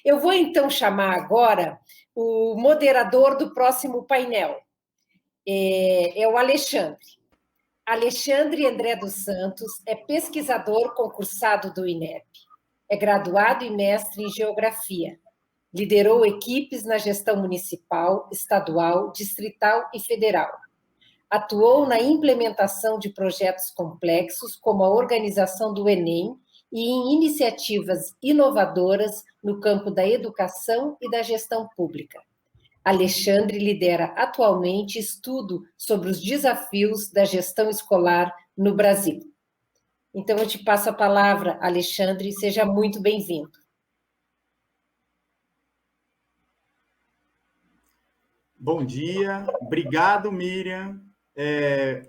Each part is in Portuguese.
Eu vou, então, chamar agora o moderador do próximo painel. É o Alexandre. Alexandre André dos Santos é pesquisador concursado do INEP. É graduado e mestre em Geografia. Liderou equipes na gestão municipal, estadual, distrital e federal. Atuou na implementação de projetos complexos, como a organização do Enem, e em iniciativas inovadoras no campo da educação e da gestão pública. Alexandre lidera atualmente estudo sobre os desafios da gestão escolar no Brasil. Então, eu te passo a palavra, Alexandre, seja muito bem-vindo. Bom dia, obrigado, Miriam.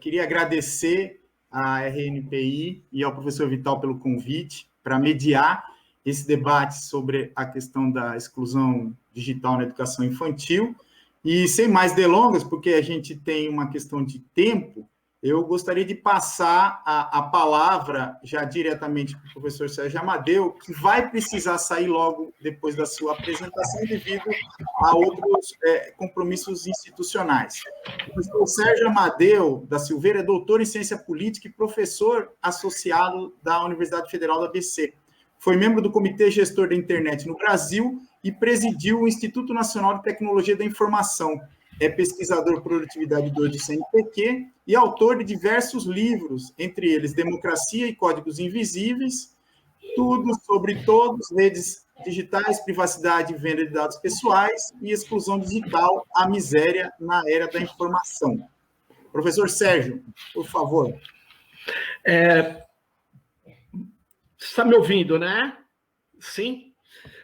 Queria agradecer à RNPI e ao professor Vital pelo convite para mediar esse debate sobre a questão da exclusão digital na educação infantil. E sem mais delongas, porque a gente tem uma questão de tempo, eu gostaria de passar a palavra já diretamente para o professor Sérgio Amadeu, que vai precisar sair logo depois da sua apresentação devido a outros compromissos institucionais. O professor Sérgio Amadeu da Silveira é doutor em ciência política e professor associado da Universidade Federal do ABC. Foi membro do Comitê Gestor da Internet no Brasil e presidiu o Instituto Nacional de Tecnologia da Informação. É pesquisador de produtividade 2 do CNPq e autor de diversos livros, entre eles Democracia e Códigos Invisíveis, Tudo sobre Todos, Redes Digitais, Privacidade e Venda de Dados Pessoais e Exclusão Digital, a Miséria na Era da Informação. Professor Sérgio, por favor. Está me ouvindo, né? Sim?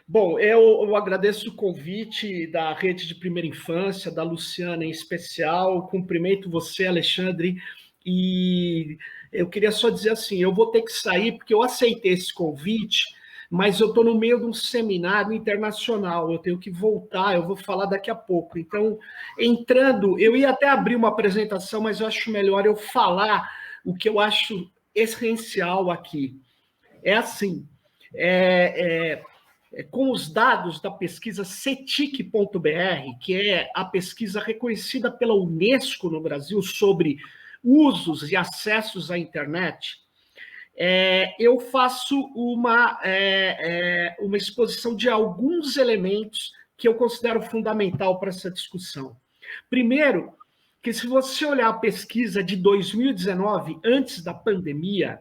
Bom, eu agradeço o convite da Rede de Primeira Infância, da Luciana em especial, cumprimento você, Alexandre, e eu queria só dizer assim, eu vou ter que sair porque eu aceitei esse convite, mas eu estou no meio de um seminário internacional, eu tenho que voltar, eu vou falar daqui a pouco. Então, entrando, eu ia até abrir uma apresentação, mas eu acho melhor eu falar o que eu acho essencial aqui. É assim, com os dados da pesquisa CETIC.br, que é a pesquisa reconhecida pela Unesco no Brasil sobre usos e acessos à internet, eu faço uma exposição de alguns elementos que eu considero fundamental para essa discussão. Primeiro, que se você olhar a pesquisa de 2019, antes da pandemia,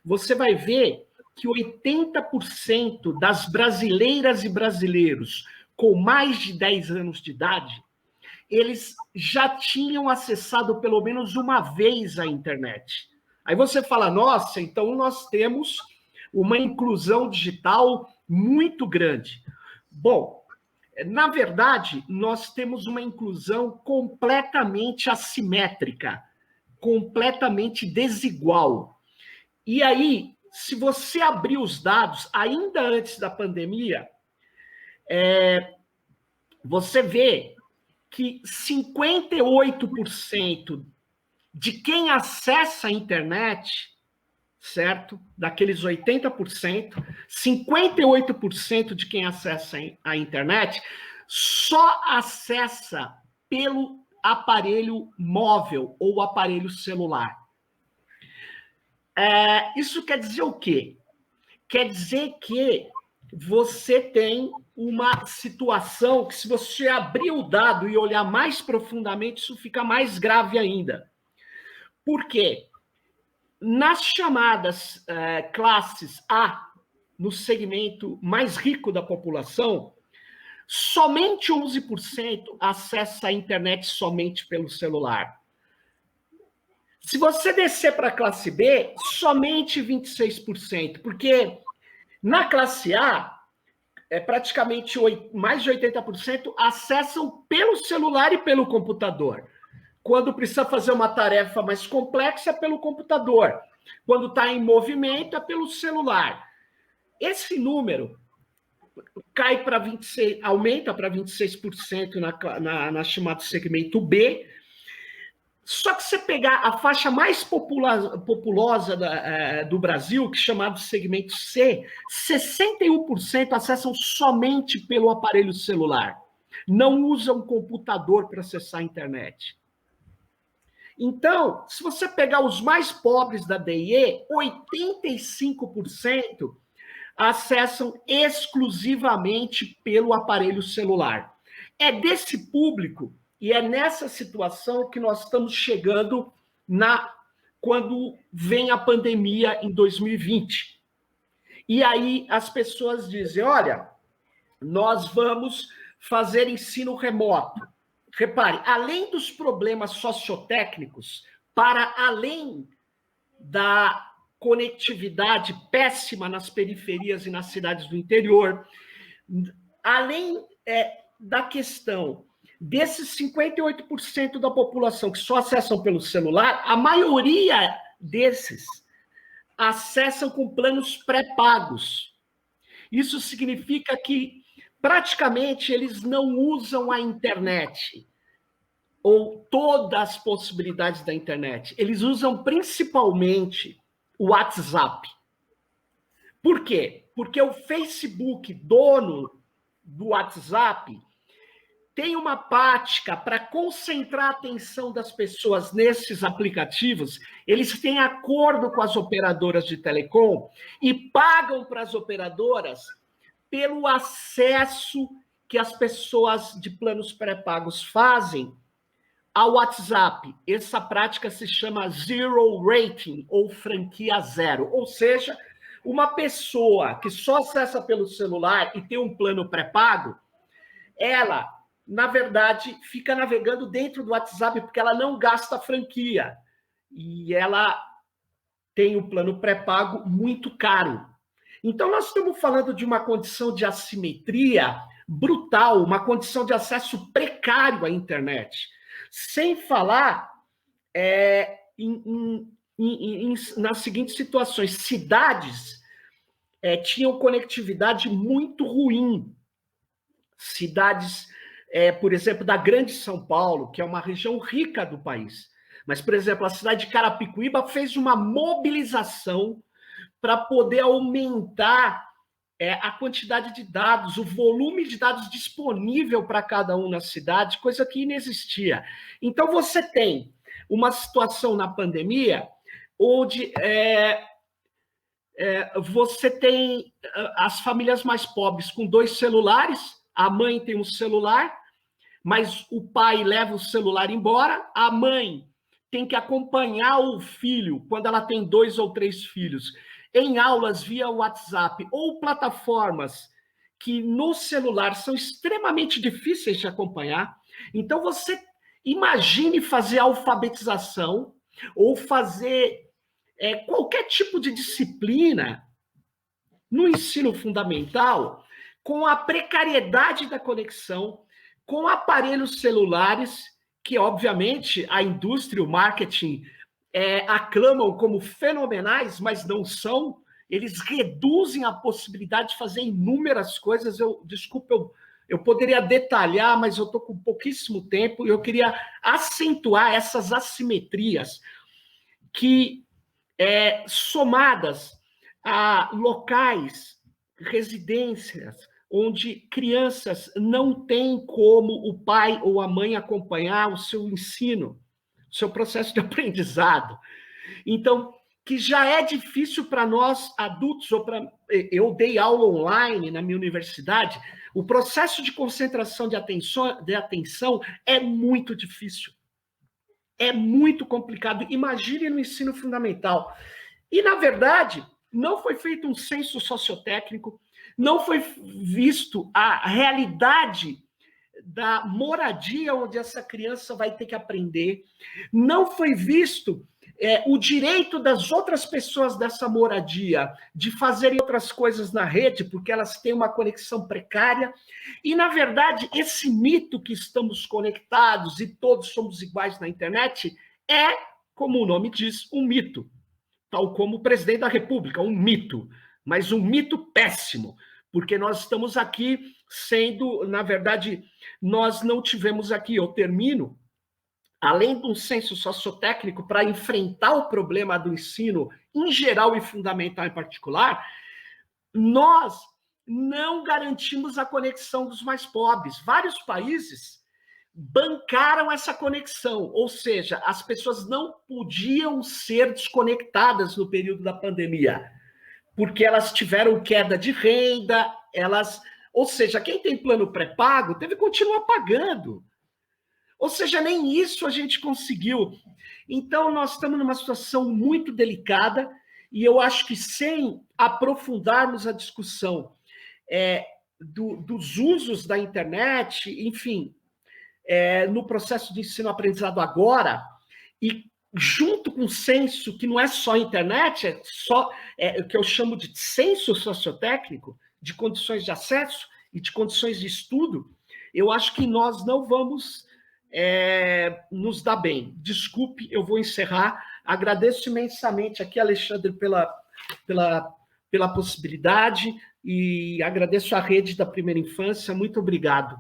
você vai ver que 80% das brasileiras e brasileiros com mais de 10 anos de idade, eles já tinham acessado pelo menos uma vez a internet. Aí você fala, nossa, então nós temos uma inclusão digital muito grande. Bom, na verdade, nós temos uma inclusão completamente assimétrica, completamente desigual. E aí, se você abrir os dados, ainda antes da pandemia, você vê que 58% de quem acessa a internet, certo? Daqueles 80%, 58% de quem acessa a internet só acessa pelo aparelho móvel ou aparelho celular. Isso quer dizer o quê? Quer dizer que você tem uma situação que, se você abrir o dado e olhar mais profundamente, isso fica mais grave ainda. Por quê? Nas chamadas classes A, no segmento mais rico da população, somente 11% acessa a internet somente pelo celular. Se você descer para a classe B, somente 26%, porque na classe A, praticamente mais de 80% acessam pelo celular e pelo computador. Quando precisa fazer uma tarefa mais complexa, é pelo computador. Quando está em movimento, é pelo celular. Esse número cai para 26%, aumenta para 26% na chamado segmento B, Só que você pegar a faixa mais populosa do Brasil, que é chamado segmento C, 61% acessam somente pelo aparelho celular. Não usam computador para acessar a internet. Então, se você pegar os mais pobres da DIE, 85% acessam exclusivamente pelo aparelho celular. É desse público e é nessa situação que nós estamos chegando quando vem a pandemia em 2020. E aí as pessoas dizem, olha, nós vamos fazer ensino remoto. Repare, além dos problemas sociotécnicos, para além da conectividade péssima nas periferias e nas cidades do interior, além da questão desses 58% da população que só acessam pelo celular, a maioria desses acessam com planos pré-pagos. Isso significa que praticamente eles não usam a internet ou todas as possibilidades da internet. Eles usam principalmente o WhatsApp. Por quê? Porque o Facebook, dono do WhatsApp, tem uma prática para concentrar a atenção das pessoas nesses aplicativos. Eles têm acordo com as operadoras de telecom e pagam para as operadoras pelo acesso que as pessoas de planos pré-pagos fazem ao WhatsApp. Essa prática se chama Zero Rating, ou franquia zero. Ou seja, uma pessoa que só acessa pelo celular e tem um plano pré-pago, ela, na verdade, fica navegando dentro do WhatsApp porque ela não gasta franquia. E ela tem o plano pré-pago muito caro. Então, nós estamos falando de uma condição de assimetria brutal, uma condição de acesso precário à internet. Sem falar nas seguintes situações. Cidades tinham conectividade muito ruim. Cidades, por exemplo, da Grande São Paulo, que é uma região rica do país. Mas, por exemplo, a cidade de Carapicuíba fez uma mobilização para poder aumentar a quantidade de dados, o volume de dados disponível para cada um na cidade, coisa que inexistia. Então, você tem uma situação na pandemia onde você tem as famílias mais pobres com 2 celulares, a mãe tem um celular, mas o pai leva o celular embora, a mãe tem que acompanhar o filho quando ela tem 2 ou 3 filhos em aulas via WhatsApp ou plataformas que no celular são extremamente difíceis de acompanhar. Então, você imagine fazer alfabetização ou fazer qualquer tipo de disciplina no ensino fundamental com a precariedade da conexão, com aparelhos celulares, que, obviamente, a indústria, o marketing aclamam como fenomenais, mas não são. Eles reduzem a possibilidade de fazer inúmeras coisas. Desculpa, eu poderia detalhar, mas eu estou com pouquíssimo tempo e eu queria acentuar essas assimetrias que, somadas a locais, residências, onde crianças não têm como o pai ou a mãe acompanhar o seu ensino, o seu processo de aprendizado. Então, que já é difícil para nós adultos, eu dei aula online na minha universidade, o processo de concentração de atenção é muito difícil. É muito complicado. Imagine no ensino fundamental. E, na verdade, não foi feito um censo sociotécnico, não foi visto a realidade da moradia onde essa criança vai ter que aprender, não foi visto o direito das outras pessoas dessa moradia de fazerem outras coisas na rede, porque elas têm uma conexão precária. E, na verdade, esse mito que estamos conectados e todos somos iguais na internet é, como o nome diz, um mito. Tal como o presidente da República, um mito, mas um mito péssimo, porque nós estamos aqui sendo, na verdade, nós não tivemos aqui, eu termino, além de um senso sociotécnico para enfrentar o problema do ensino em geral e fundamental em particular, nós não garantimos a conexão dos mais pobres. Vários países bancaram essa conexão, ou seja, as pessoas não podiam ser desconectadas no período da pandemia, porque elas tiveram queda de renda, ou seja, quem tem plano pré-pago teve que continuar pagando. Ou seja, nem isso a gente conseguiu. Então, nós estamos numa situação muito delicada e eu acho que sem aprofundarmos a discussão dos usos da internet, enfim, no processo de ensino-aprendizado agora, e junto com o senso, que não é só internet, é o que eu chamo de senso sociotécnico, de condições de acesso e de condições de estudo, eu acho que nós não vamos nos dar bem. Desculpe, eu vou encerrar. Agradeço imensamente aqui, Alexandre, pela possibilidade e agradeço a rede da Primeira Infância. Muito obrigado.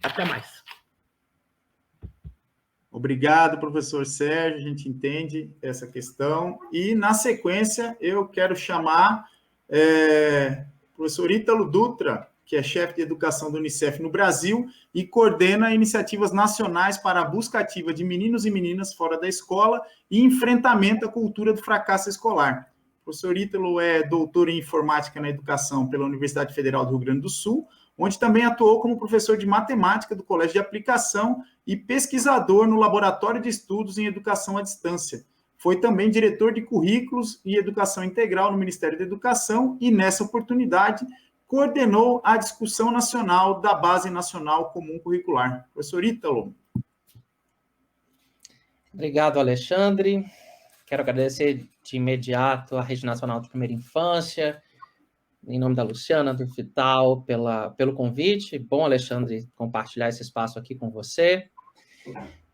Até mais. Obrigado, professor Sérgio, a gente entende essa questão. E, na sequência, eu quero chamar o professor Ítalo Dutra, que é chefe de educação do Unicef no Brasil e coordena iniciativas nacionais para a busca ativa de meninos e meninas fora da escola e enfrentamento à cultura do fracasso escolar. O professor Ítalo é doutor em informática na educação pela Universidade Federal do Rio Grande do Sul, onde também atuou como professor de matemática do Colégio de Aplicação e pesquisador no Laboratório de Estudos em Educação à Distância. Foi também diretor de currículos e educação integral no Ministério da Educação e, nessa oportunidade, coordenou a discussão nacional da Base Nacional Comum Curricular. Professor Ítalo. Obrigado, Alexandre. Quero agradecer de imediato à Rede Nacional de Primeira Infância, em nome da Luciana, do Vital, pelo convite. Bom, Alexandre, compartilhar esse espaço aqui com você.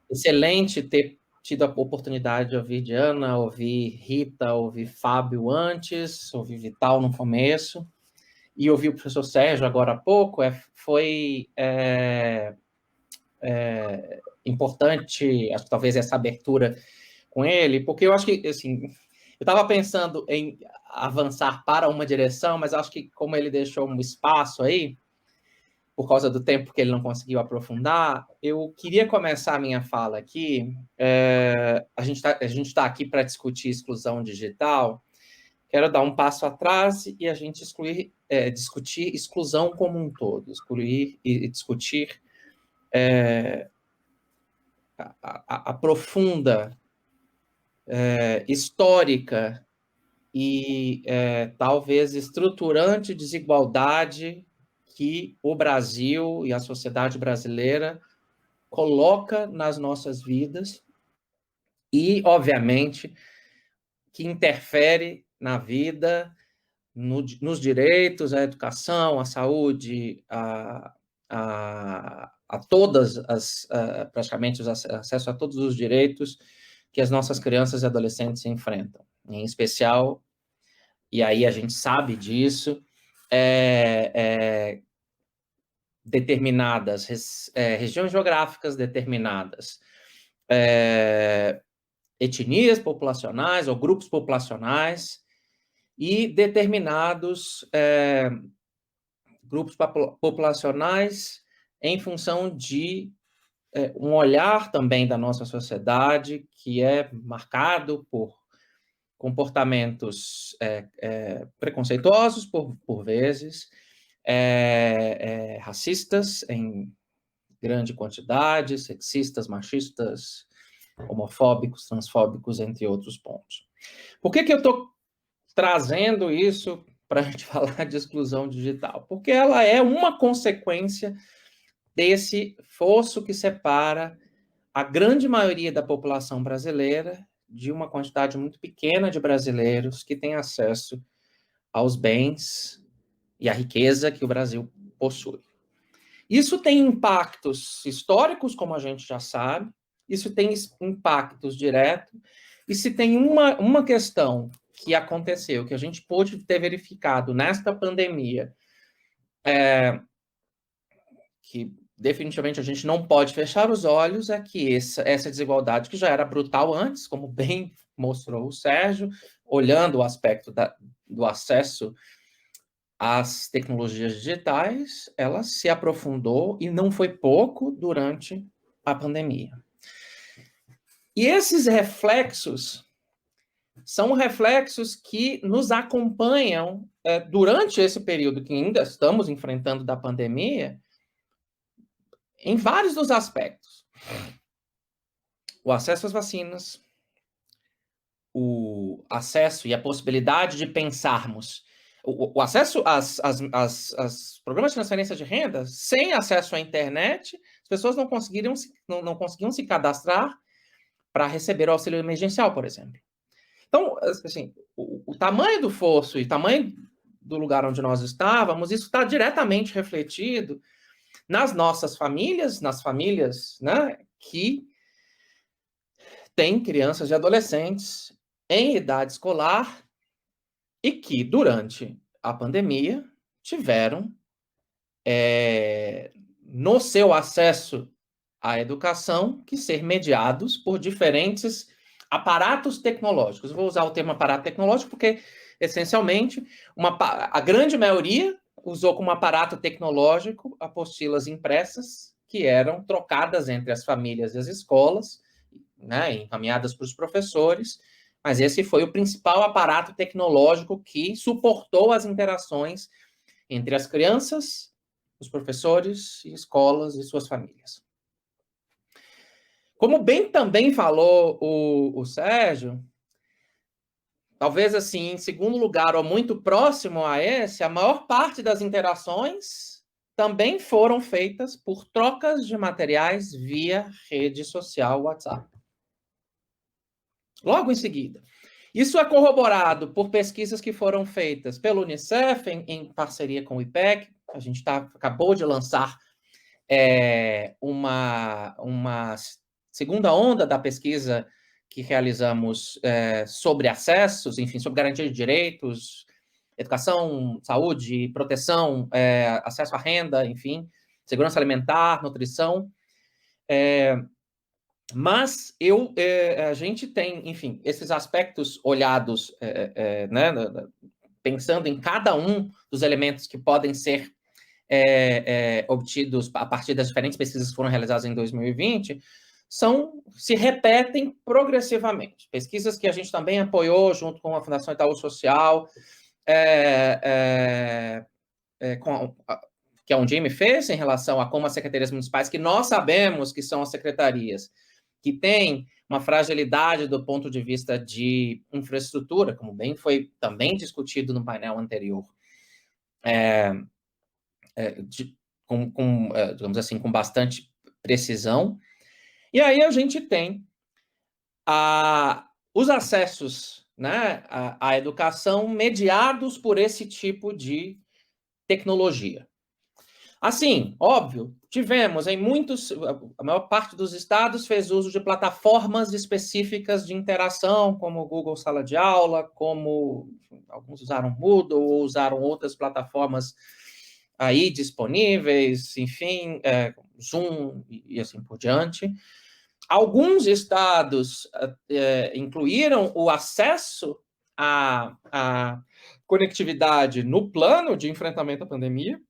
Excelente ter tido a oportunidade de ouvir Diana, ouvir Rita, ouvir Fábio antes, ouvir Vital no começo, e ouvir o professor Sérgio agora há pouco. Foi importante, acho que talvez essa abertura com ele, porque eu acho que, assim, eu estava pensando em avançar para uma direção, mas acho que como ele deixou um espaço aí, por causa do tempo que ele não conseguiu aprofundar, eu queria começar a minha fala aqui. A gente tá aqui para discutir exclusão digital. Quero dar um passo atrás e a gente discutir exclusão como um todo, excluir e discutir a profunda, histórica e talvez estruturante desigualdade que o Brasil e a sociedade brasileira coloca nas nossas vidas e, obviamente, que interfere na vida, nos direitos, à educação, à saúde, a todas praticamente, acesso a todos os direitos que as nossas crianças e adolescentes enfrentam. Em especial, e aí a gente sabe disso, determinadas regiões geográficas determinadas, etnias populacionais ou grupos populacionais e determinados grupos populacionais em função de um olhar também da nossa sociedade que é marcado por comportamentos preconceituosos, por vezes, racistas em grande quantidade, sexistas, machistas, homofóbicos, transfóbicos, entre outros pontos. Por que eu estou trazendo isso para a gente falar de exclusão digital? Porque ela é uma consequência desse fosso que separa a grande maioria da população brasileira de uma quantidade muito pequena de brasileiros que têm acesso aos bens e à riqueza que o Brasil possui. Isso tem impactos históricos, como a gente já sabe, isso tem impactos diretos, e se tem uma questão que aconteceu, que a gente pôde ter verificado nesta pandemia, que definitivamente a gente não pode fechar os olhos, é que essa desigualdade, que já era brutal antes, como bem mostrou o Sérgio, olhando o aspecto do acesso às tecnologias digitais, ela se aprofundou, e não foi pouco, durante a pandemia. E esses reflexos são reflexos que nos acompanham durante esse período que ainda estamos enfrentando da pandemia, em vários dos aspectos. O acesso às vacinas, o acesso e a possibilidade de pensarmos o acesso aos programas de transferência de renda. Sem acesso à internet, as pessoas não conseguiam se cadastrar para receber o auxílio emergencial, por exemplo. Então, assim, o tamanho do fosso e o tamanho do lugar onde nós estávamos, isso está diretamente refletido nas nossas famílias, nas famílias, né, que têm crianças e adolescentes em idade escolar e que, durante a pandemia, tiveram, no seu acesso à educação, que ser mediados por diferentes aparatos tecnológicos. Eu vou usar o termo aparato tecnológico porque, essencialmente, a grande maioria usou como aparato tecnológico apostilas impressas que eram trocadas entre as famílias e as escolas, né, encaminhadas para os professores, mas esse foi o principal aparato tecnológico que suportou as interações entre as crianças, os professores, e escolas e suas famílias. Como bem também falou o Sérgio, talvez assim, em segundo lugar, ou muito próximo a esse, a maior parte das interações também foram feitas por trocas de materiais via rede social WhatsApp. Logo em seguida. Isso é corroborado por pesquisas que foram feitas pelo Unicef, em parceria com o IPEC. A gente acabou de lançar uma segunda onda da pesquisa que realizamos sobre acessos, enfim, sobre garantia de direitos, educação, saúde, proteção, acesso à renda, enfim, segurança alimentar, nutrição. Mas a gente tem, enfim, esses aspectos olhados, né, pensando em cada um dos elementos que podem ser obtidos a partir das diferentes pesquisas que foram realizadas em 2020, se repetem progressivamente. Pesquisas que a gente também apoiou junto com a Fundação Itaú Social, que a Undime fez em relação a como as secretarias municipais, que nós sabemos que são as secretarias que têm uma fragilidade do ponto de vista de infraestrutura, como bem foi também discutido no painel anterior, digamos assim, com bastante precisão. E aí a gente tem os acessos, né, à educação mediados por esse tipo de tecnologia. Assim, óbvio, tivemos a maior parte dos estados fez uso de plataformas específicas de interação, como o Google Sala de Aula, como alguns usaram Moodle ou usaram outras plataformas aí disponíveis, enfim, Zoom e assim por diante. Alguns estados incluíram o acesso à conectividade no plano de enfrentamento à pandemia.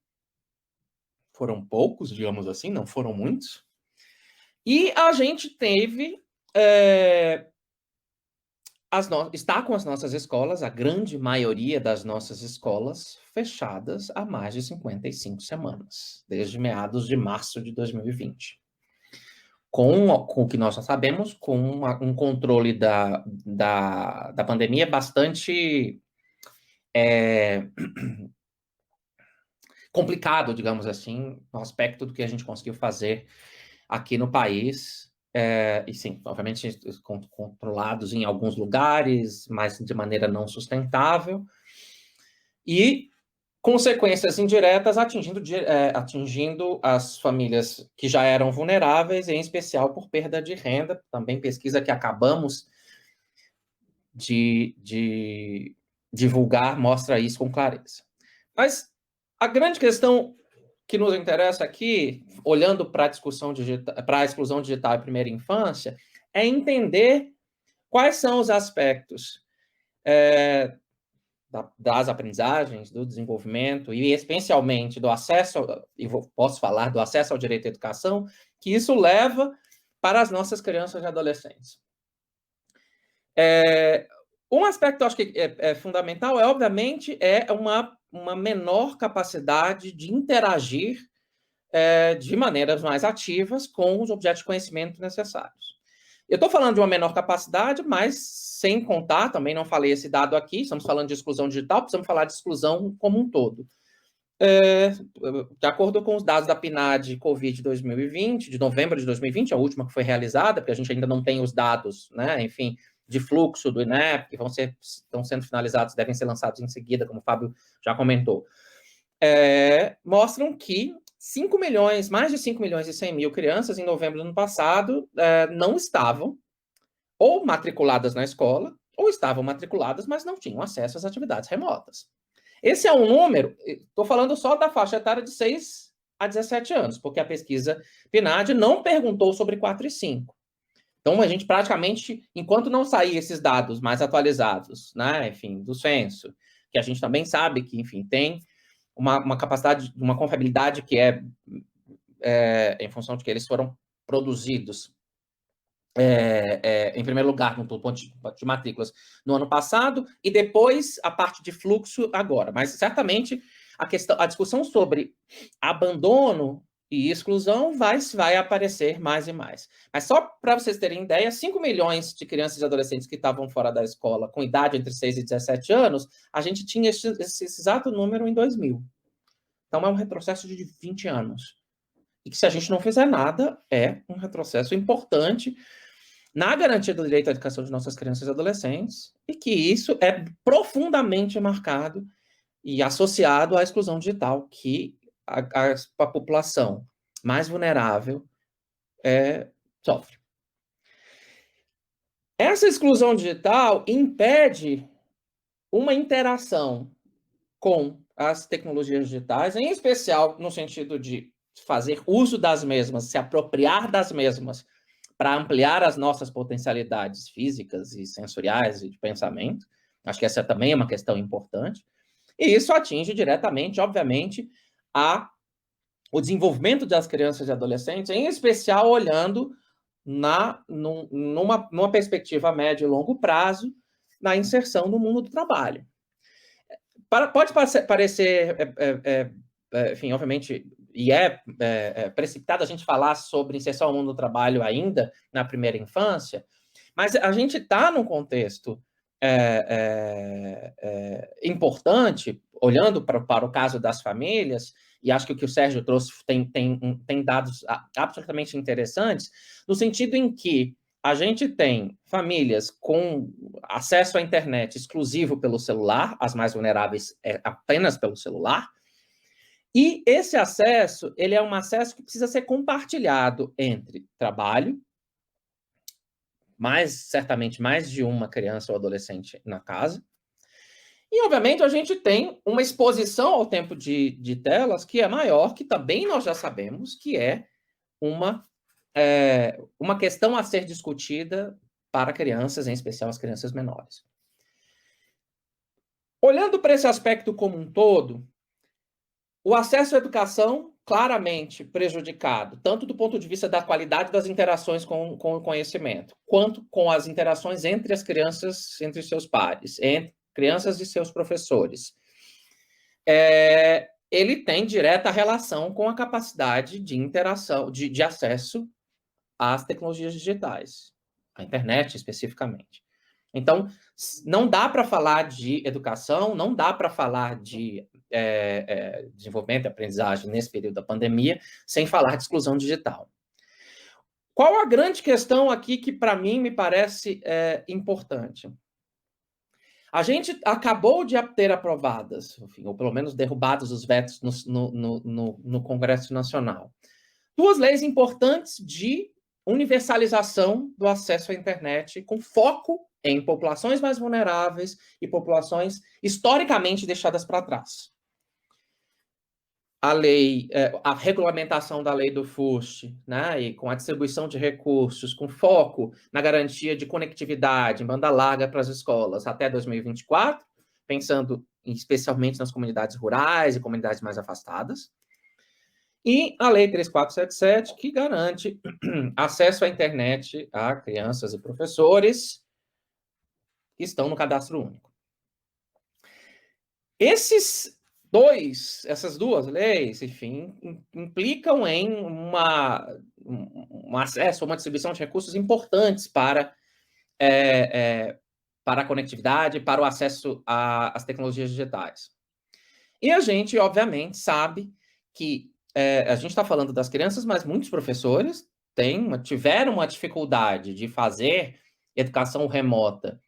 Foram poucos, digamos assim, não foram muitos. E a gente teve... está com as nossas escolas, a grande maioria das nossas escolas, fechadas há mais de 55 semanas, desde meados de março de 2020. Com o que nós já sabemos, com um controle da pandemia bastante complicado, digamos assim, no aspecto do que a gente conseguiu fazer aqui no país. E sim, obviamente, controlados em alguns lugares, mas de maneira não sustentável. E consequências indiretas atingindo as famílias que já eram vulneráveis, em especial por perda de renda. Também pesquisa que acabamos de divulgar mostra isso com clareza. Mas a grande questão que nos interessa aqui, olhando para a discussão digital, para a exclusão digital e primeira infância, é entender quais são os aspectos das aprendizagens, do desenvolvimento e especialmente do acesso, e posso falar do acesso ao direito à educação, que isso leva para as nossas crianças e adolescentes. Um aspecto que eu acho que é fundamental obviamente, uma menor capacidade de interagir de maneiras mais ativas com os objetos de conhecimento necessários. Eu estou falando de uma menor capacidade, mas sem contar, também não falei esse dado aqui, estamos falando de exclusão digital, precisamos falar de exclusão como um todo. De acordo com os dados da PNAD Covid 2020, de novembro de 2020, a última que foi realizada, porque a gente ainda não tem os dados, né, enfim, de fluxo do INEP, que estão sendo finalizados, devem ser lançados em seguida, como o Fábio já comentou, mostram que mais de 5 milhões e 100 mil crianças em novembro do ano passado não estavam ou matriculadas na escola, ou estavam matriculadas, mas não tinham acesso às atividades remotas. Esse é um número, estou falando só da faixa etária de 6 a 17 anos, porque a pesquisa PNAD não perguntou sobre 4 e 5. Então, a gente praticamente, enquanto não sair esses dados mais atualizados, né, enfim, do censo, que a gente também sabe que, enfim, tem uma capacidade, uma confiabilidade que em função de que eles foram produzidos, em primeiro lugar, no ponto de matrículas no ano passado, e depois a parte de fluxo agora. Mas, certamente, a discussão sobre abandono e exclusão vai aparecer mais e mais. Mas só para vocês terem ideia, 5 milhões de crianças e adolescentes que estavam fora da escola com idade entre 6 e 17 anos, a gente tinha esse exato número em 2000. Então, é um retrocesso de 20 anos. E que, se a gente não fizer nada, é um retrocesso importante na garantia do direito à educação de nossas crianças e adolescentes, e que isso é profundamente marcado e associado à exclusão digital, que a população mais vulnerável sofre. Essa exclusão digital impede uma interação com as tecnologias digitais, em especial no sentido de fazer uso das mesmas, se apropriar das mesmas, para ampliar as nossas potencialidades físicas e sensoriais e de pensamento. Acho que essa também é uma questão importante. E isso atinge diretamente, obviamente, o desenvolvimento das crianças e adolescentes, em especial olhando numa perspectiva a médio e longo prazo, na inserção no mundo do trabalho. Pode parecer, enfim, obviamente, e precipitado a gente falar sobre inserção ao mundo do trabalho ainda na primeira infância, mas a gente está num contexto importante, olhando para o caso das famílias, e acho que o que o Sérgio trouxe tem dados absolutamente interessantes, no sentido em que a gente tem famílias com acesso à internet exclusivo pelo celular, as mais vulneráveis apenas pelo celular, e esse acesso, ele é um acesso que precisa ser compartilhado entre trabalho, certamente mais de uma criança ou adolescente na casa, e, obviamente, a gente tem uma exposição ao tempo de telas que é maior, que também nós já sabemos que é uma questão a ser discutida para crianças, em especial as crianças menores. Olhando para esse aspecto como um todo, o acesso à educação claramente prejudicado, tanto do ponto de vista da qualidade das interações com o conhecimento, quanto com as interações entre as crianças, entre seus pares, entre crianças e seus professores. Ele tem direta relação com a capacidade de interação, de acesso às tecnologias digitais, à internet especificamente. Então, não dá para falar de educação, não dá para falar de desenvolvimento e aprendizagem nesse período da pandemia, sem falar de exclusão digital. Qual a grande questão aqui que, para mim, me parece importante? A gente acabou de ter aprovadas, enfim, ou pelo menos derrubados os vetos no Congresso Nacional, 2 leis importantes de universalização do acesso à internet, com foco em populações mais vulneráveis e populações historicamente deixadas para trás. a regulamentação da lei do FUST, né, e com a distribuição de recursos, com foco na garantia de conectividade em banda larga para as escolas até 2024, pensando especialmente nas comunidades rurais e comunidades mais afastadas, e a Lei 3477, que garante acesso à internet a crianças e professores que estão no cadastro único. Essas duas leis, enfim, implicam em um acesso a uma distribuição de recursos importantes para a conectividade, para o acesso às tecnologias digitais. E a gente, obviamente, sabe que a gente está falando das crianças, mas muitos professores tiveram uma dificuldade de fazer educação remota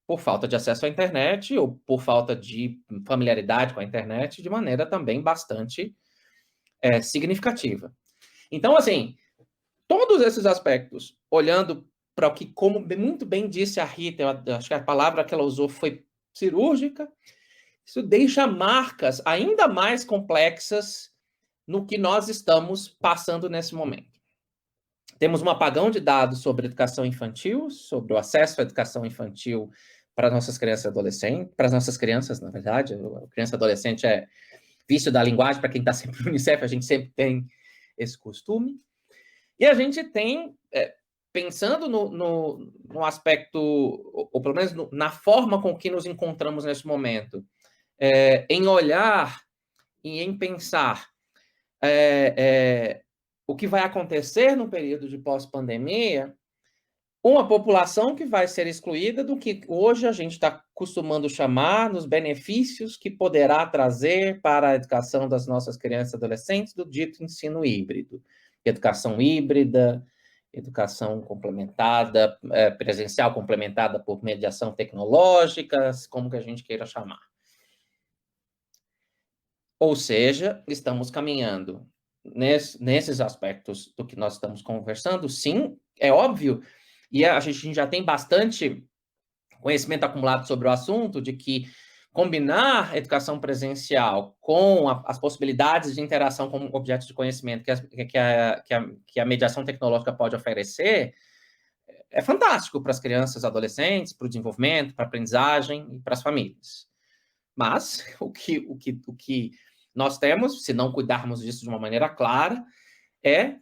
por falta de acesso à internet ou por falta de familiaridade com a internet, de maneira também bastante significativa. Então, assim, todos esses aspectos, olhando para o que, como muito bem disse a Rita, eu acho que a palavra que ela usou foi cirúrgica, isso deixa marcas ainda mais complexas no que nós estamos passando nesse momento. Temos um apagão de dados sobre educação infantil, sobre o acesso à educação infantil para nossas crianças e adolescentes, para as nossas crianças, na verdade, a criança e adolescente é vício da linguagem, para quem está sempre no Unicef, a gente sempre tem esse costume. E a gente tem, pensando no aspecto, ou pelo menos na forma com que nos encontramos nesse momento, em olhar e em pensar o que vai acontecer no período de pós-pandemia, uma população que vai ser excluída do que hoje a gente está acostumando chamar nos benefícios que poderá trazer para a educação das nossas crianças e adolescentes do dito ensino híbrido. Educação híbrida, educação complementada, presencial complementada por mediação tecnológica, como que a gente queira chamar. Ou seja, estamos caminhando nesses aspectos do que nós estamos conversando, sim, é óbvio, e a gente já tem bastante conhecimento acumulado sobre o assunto, de que combinar educação presencial com as possibilidades de interação com objetos de conhecimento que a mediação tecnológica pode oferecer, é fantástico para as crianças, adolescentes, para o desenvolvimento, para a aprendizagem e para as famílias. Mas o que nós temos, se não cuidarmos disso de uma maneira clara, é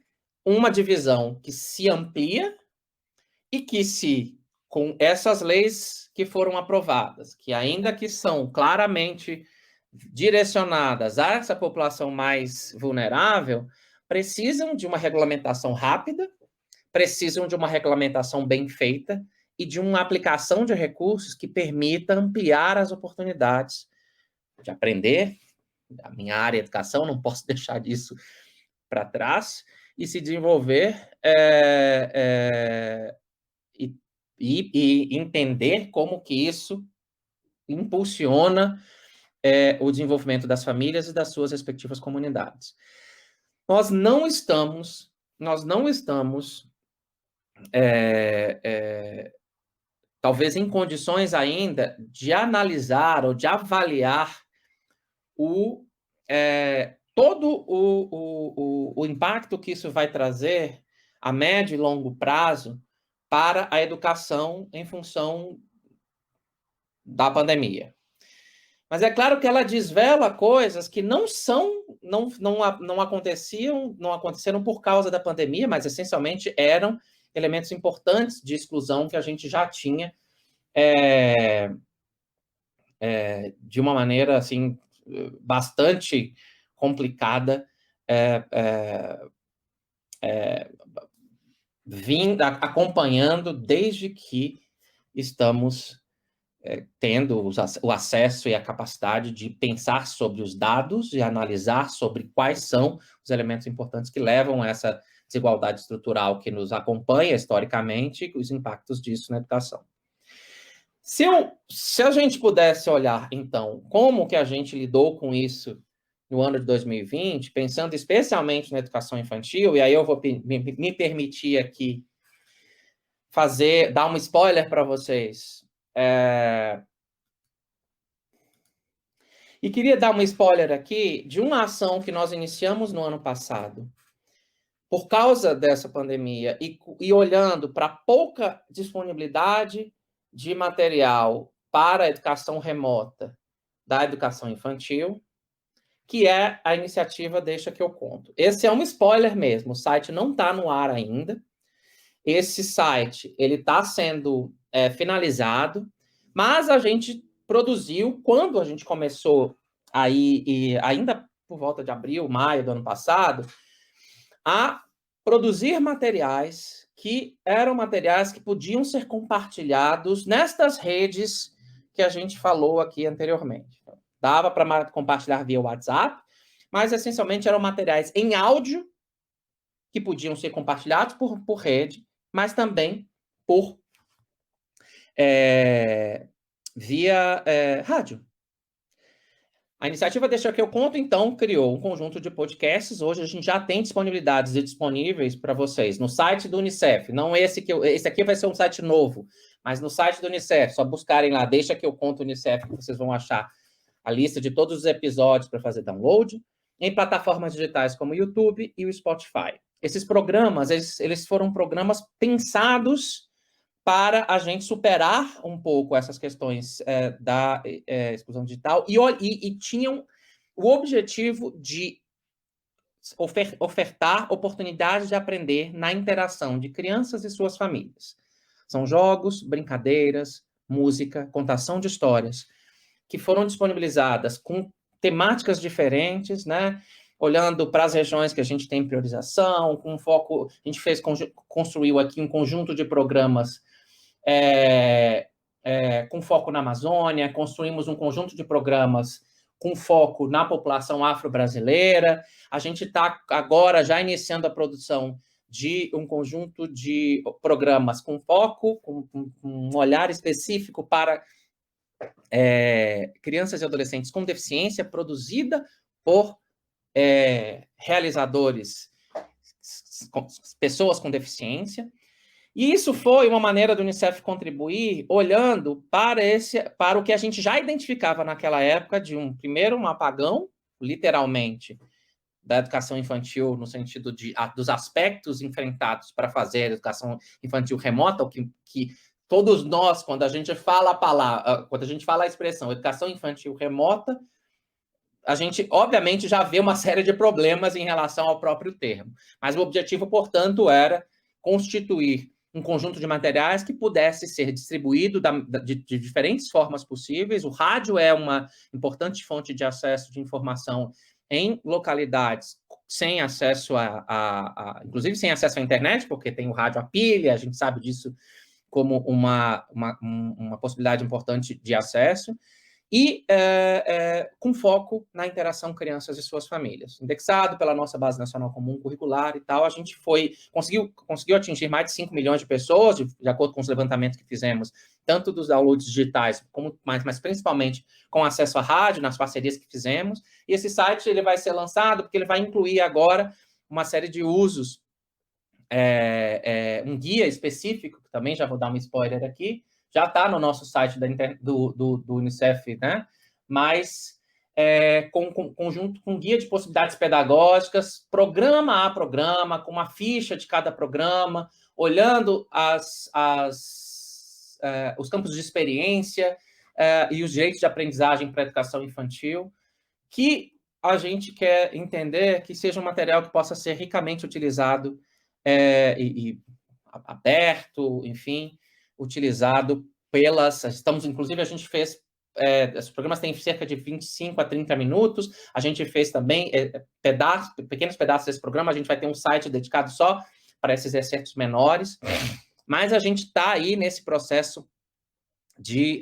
uma divisão que se amplia e que com essas leis que foram aprovadas, que ainda que são claramente direcionadas a essa população mais vulnerável, precisam de uma regulamentação rápida, precisam de uma regulamentação bem feita e de uma aplicação de recursos que permita ampliar as oportunidades de aprender. A minha área de educação, não posso deixar disso para trás, e se desenvolver e entender como que isso impulsiona o desenvolvimento das famílias e das suas respectivas comunidades. Nós não estamos talvez em condições ainda de analisar ou de avaliar todo o impacto que isso vai trazer a médio e longo prazo para a educação em função da pandemia. Mas é claro que ela desvela coisas que não aconteceram por causa da pandemia, mas essencialmente eram elementos importantes de exclusão que a gente já tinha de uma maneira assim bastante complicada, acompanhando desde que estamos tendo o acesso e a capacidade de pensar sobre os dados e analisar sobre quais são os elementos importantes que levam a essa desigualdade estrutural que nos acompanha historicamente e os impactos disso na educação. Se a gente pudesse olhar, então, como que a gente lidou com isso no ano de 2020, pensando especialmente na educação infantil, e aí eu vou me permitir aqui dar um spoiler para vocês. E queria dar um spoiler aqui de uma ação que nós iniciamos no ano passado. Por causa dessa pandemia e olhando para a pouca disponibilidade de material para a educação remota da educação infantil, que é a iniciativa Deixa que eu conto. Esse é um spoiler mesmo, o site não está no ar ainda. Esse site ele está sendo finalizado, mas a gente produziu, quando a gente começou aí, e ainda por volta de abril, maio do ano passado, a produzir materiais que eram materiais que podiam ser compartilhados nestas redes que a gente falou aqui anteriormente. Dava para compartilhar via WhatsApp, mas essencialmente eram materiais em áudio que podiam ser compartilhados por rede, mas também por via rádio. A iniciativa Deixa que eu conto, então, criou um conjunto de podcasts. Hoje a gente já tem disponibilidades disponíveis para vocês no site do Unicef. Não esse aqui vai ser um site novo, mas no site do Unicef, só buscarem lá, Deixa que eu conto Unicef, que vocês vão achar a lista de todos os episódios para fazer download, em plataformas digitais como o YouTube e o Spotify. Esses programas, eles foram programas pensados para a gente superar um pouco essas questões da exclusão digital e tinham o objetivo de ofertar oportunidades de aprender na interação de crianças e suas famílias. São jogos, brincadeiras, música, contação de histórias, que foram disponibilizadas com temáticas diferentes, né? Olhando para as regiões que a gente tem priorização, com foco, a gente construiu aqui um conjunto de programas com foco na Amazônia, construímos um conjunto de programas com foco na população afro-brasileira. A gente está agora já iniciando a produção de um conjunto de programas com foco, com um olhar específico para crianças e adolescentes com deficiência, produzida por realizadores, pessoas com deficiência. E isso foi uma maneira do Unicef contribuir olhando para o que a gente já identificava naquela época de primeiro um apagão, literalmente, da educação infantil no sentido dos aspectos enfrentados para fazer a educação infantil remota, o que todos nós, quando a gente fala quando a gente fala a expressão educação infantil remota, a gente, obviamente, já vê uma série de problemas em relação ao próprio termo. Mas o objetivo, portanto, era constituir um conjunto de materiais que pudesse ser distribuído de diferentes formas possíveis. O rádio é uma importante fonte de acesso de informação em localidades sem acesso inclusive sem acesso à internet, porque tem o rádio a pilha, a gente sabe disso como uma possibilidade importante de acesso, e com foco na interação crianças e suas famílias. Indexado pela nossa Base Nacional Comum Curricular e tal, a gente conseguiu atingir mais de 5 milhões de pessoas, de acordo com os levantamentos que fizemos, tanto dos downloads digitais, mas principalmente com acesso à rádio, nas parcerias que fizemos. E esse site ele vai ser lançado porque ele vai incluir agora uma série de usos, um guia específico, que também já vou dar um spoiler aqui, já está no nosso site do Unicef, né? Mas conjunto com guia de possibilidades pedagógicas, programa a programa, com uma ficha de cada programa, olhando os campos de experiência e os direitos de aprendizagem para a educação infantil, que a gente quer entender que seja um material que possa ser ricamente utilizado e aberto, enfim, utilizado inclusive, a gente fez, os programas têm cerca de 25 a 30 minutos, a gente fez também pequenos pedaços desse programa, a gente vai ter um site dedicado só para esses excertos menores, mas a gente está aí nesse processo de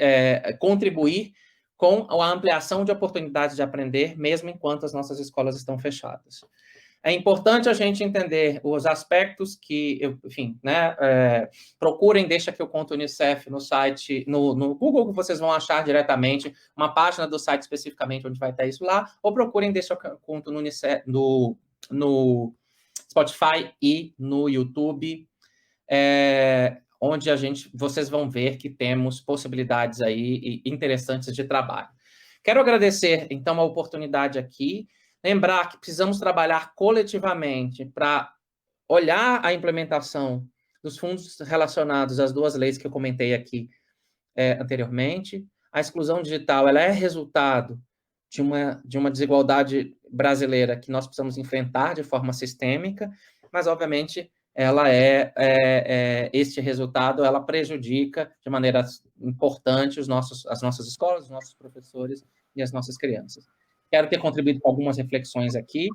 contribuir com a ampliação de oportunidades de aprender, mesmo enquanto as nossas escolas estão fechadas. É importante a gente entender os aspectos que, enfim, né, procurem Deixa que eu conto Unicef no site, no Google, que vocês vão achar diretamente uma página do site especificamente onde vai estar isso lá, ou procurem Deixa que eu conto no Unicef, no Spotify e no YouTube, onde vocês vão ver que temos possibilidades aí interessantes de trabalho. Quero agradecer, então, a oportunidade aqui, lembrar que precisamos trabalhar coletivamente para olhar a implementação dos fundos relacionados às duas leis que eu comentei aqui anteriormente. A exclusão digital, ela é resultado de uma desigualdade brasileira que nós precisamos enfrentar de forma sistêmica, mas, obviamente, ela este resultado, ela prejudica de maneira importante as nossas escolas, os nossos professores e as nossas crianças. Quero ter contribuído com algumas reflexões aqui,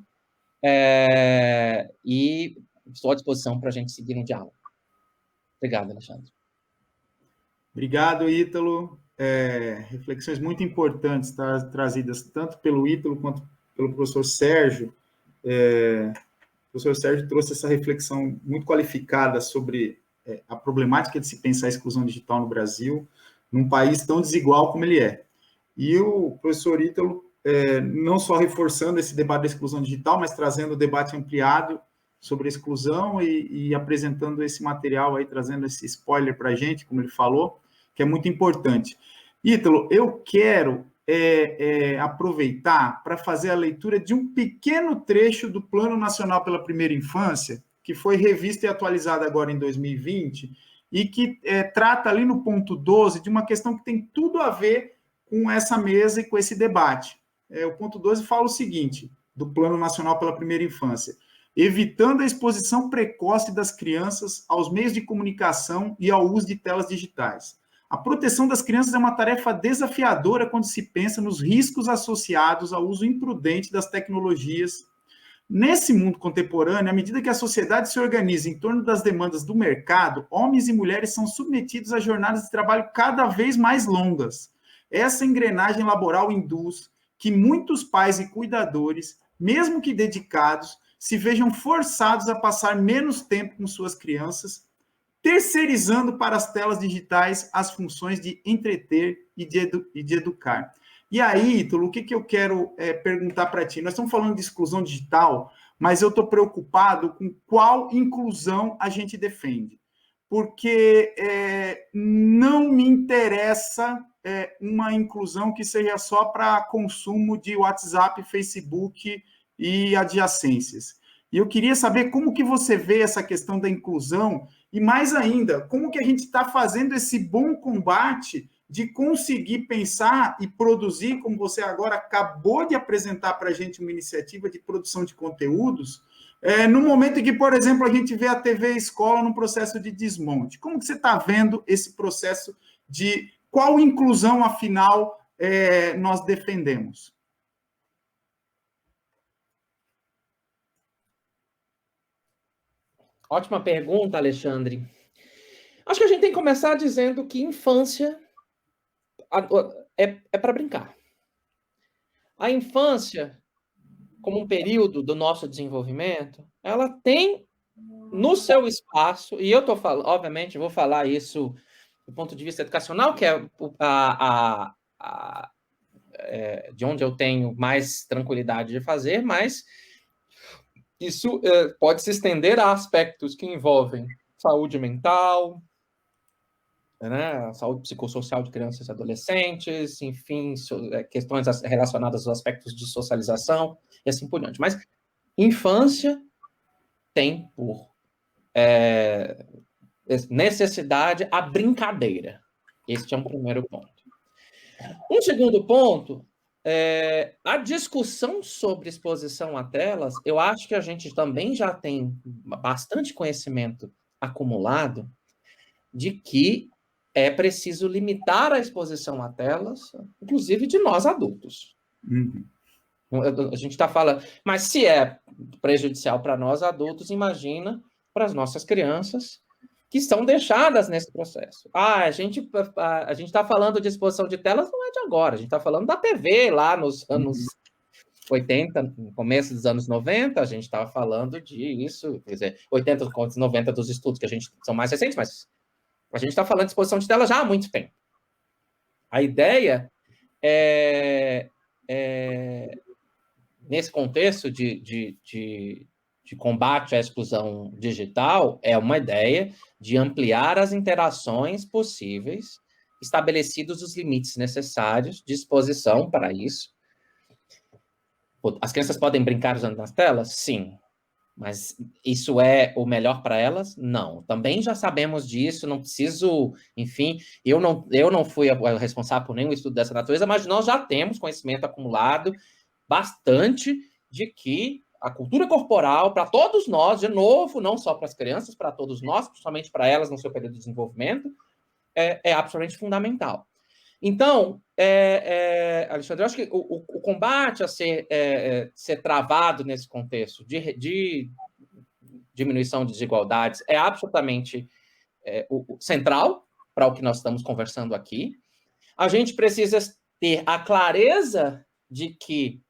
e estou à disposição para a gente seguir no diálogo. Obrigado, Alexandre. Obrigado, Ítalo. Reflexões muito importantes trazidas tanto pelo Ítalo quanto pelo professor Sérgio. O professor Sérgio trouxe essa reflexão muito qualificada sobre a problemática de se pensar a exclusão digital no Brasil, num país tão desigual como ele é. E o professor Ítalo, não só reforçando esse debate da exclusão digital, mas trazendo o debate ampliado sobre a exclusão e apresentando esse material aí, trazendo esse spoiler para a gente, como ele falou, que é muito importante. Ítalo, eu quero aproveitar para fazer a leitura de um pequeno trecho do Plano Nacional pela Primeira Infância, que foi revisto e atualizado agora em 2020, e que trata ali no ponto 12 de uma questão que tem tudo a ver com essa mesa e com esse debate. O ponto 12 fala o seguinte, do Plano Nacional pela Primeira Infância: evitando a exposição precoce das crianças aos meios de comunicação e ao uso de telas digitais. A proteção das crianças é uma tarefa desafiadora quando se pensa nos riscos associados ao uso imprudente das tecnologias. Nesse mundo contemporâneo, à medida que a sociedade se organiza em torno das demandas do mercado, homens e mulheres são submetidos a jornadas de trabalho cada vez mais longas. Essa engrenagem laboral induz que muitos pais e cuidadores, mesmo que dedicados, se vejam forçados a passar menos tempo com suas crianças, terceirizando para as telas digitais as funções de entreter e de educar. E aí, Ítalo, o que eu quero perguntar para ti? Nós estamos falando de exclusão digital, mas eu estou preocupado com qual inclusão a gente defende. Porque não me interessa uma inclusão que seja só para consumo de WhatsApp, Facebook e adjacências. E eu queria saber como que você vê essa questão da inclusão e, mais ainda, como que a gente está fazendo esse bom combate de conseguir pensar e produzir, como você agora acabou de apresentar para a gente uma iniciativa de produção de conteúdos, no momento em que, por exemplo, a gente vê a TV Escola num processo de desmonte. Como que você está vendo esse processo de qual inclusão, afinal, nós defendemos? Ótima pergunta, Alexandre. Acho que a gente tem que começar dizendo que infância é para brincar. A infância, como um período do nosso desenvolvimento, ela tem no seu espaço, e eu estou falando, obviamente, vou falar isso do ponto de vista educacional, que é de onde eu tenho mais tranquilidade de fazer, mas isso pode se estender a aspectos que envolvem saúde mental, né, saúde psicossocial de crianças e adolescentes, enfim, questões relacionadas aos aspectos de socialização e assim por diante. Mas infância tem por necessidade a brincadeira. Este é um primeiro ponto. Um segundo ponto, a discussão sobre exposição a telas, eu acho que a gente também já tem bastante conhecimento acumulado de que é preciso limitar a exposição a telas, inclusive de nós adultos. Uhum. A gente está falando, mas se é prejudicial para nós adultos, imagina para as nossas crianças que são deixadas nesse processo. A gente está falando de exposição de telas, não é de agora, a gente está falando da TV lá nos anos 80, no começo dos anos 90, a gente estava falando disso, quer dizer, 80, 90 dos estudos que a gente são mais recentes, mas a gente está falando de exposição de tela já há muito tempo. A ideia nesse contexto de combate à exclusão digital, é uma ideia de ampliar as interações possíveis estabelecidos os limites necessários de exposição para isso. As crianças podem brincar usando as telas? Sim. Mas isso é o melhor para elas? Não. Também já sabemos disso, não preciso, enfim, eu não fui o responsável por nenhum estudo dessa natureza, mas nós já temos conhecimento acumulado bastante de que a cultura corporal, para todos nós, de novo, não só para as crianças, para todos nós, principalmente para elas no seu período de desenvolvimento, é absolutamente fundamental. Então, Alexandre, eu acho que o combate a ser travado nesse contexto de diminuição de desigualdades é absolutamente central para o que nós estamos conversando aqui. A gente precisa ter a clareza de que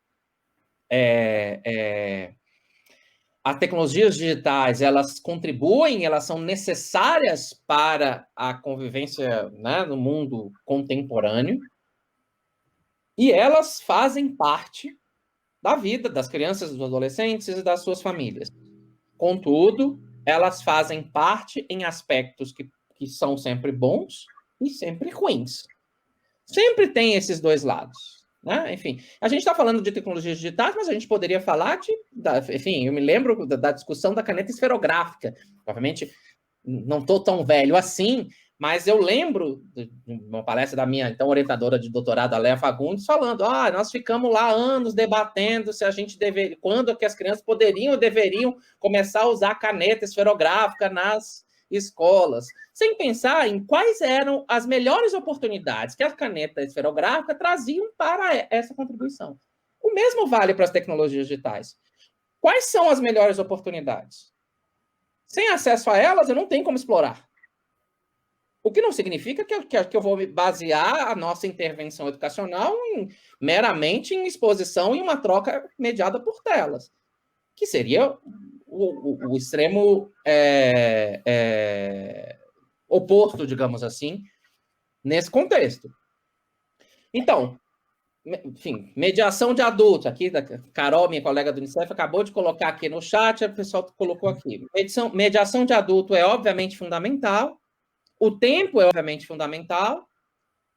as tecnologias digitais, elas contribuem, elas são necessárias para a convivência, né, no mundo contemporâneo, e elas fazem parte da vida das crianças, dos adolescentes e das suas famílias. Contudo, elas fazem parte em aspectos que são sempre bons e sempre ruins. Sempre tem esses dois lados. Né? Enfim, a gente está falando de tecnologias digitais, mas a gente poderia falar enfim, eu me lembro da discussão da caneta esferográfica. Obviamente, não estou tão velho assim, mas eu lembro de uma palestra da minha então orientadora de doutorado, a Léa Fagundes, falando: nós ficamos lá anos debatendo se a gente deveria, quando que as crianças poderiam ou deveriam começar a usar caneta esferográfica nas escolas, sem pensar em quais eram as melhores oportunidades que a caneta esferográfica traziam para essa contribuição. O mesmo vale para as tecnologias digitais. Quais são as melhores oportunidades? Sem acesso a elas, eu não tenho como explorar. O que não significa que eu vou basear a nossa intervenção educacional meramente em exposição e uma troca mediada por telas, que seria o extremo oposto, digamos assim, nesse contexto. Então, enfim, mediação de adultos. Aqui, Carol, minha colega do Unicef, acabou de colocar aqui no chat, o pessoal colocou aqui. Mediação de adulto é, obviamente, fundamental. O tempo é, obviamente, fundamental.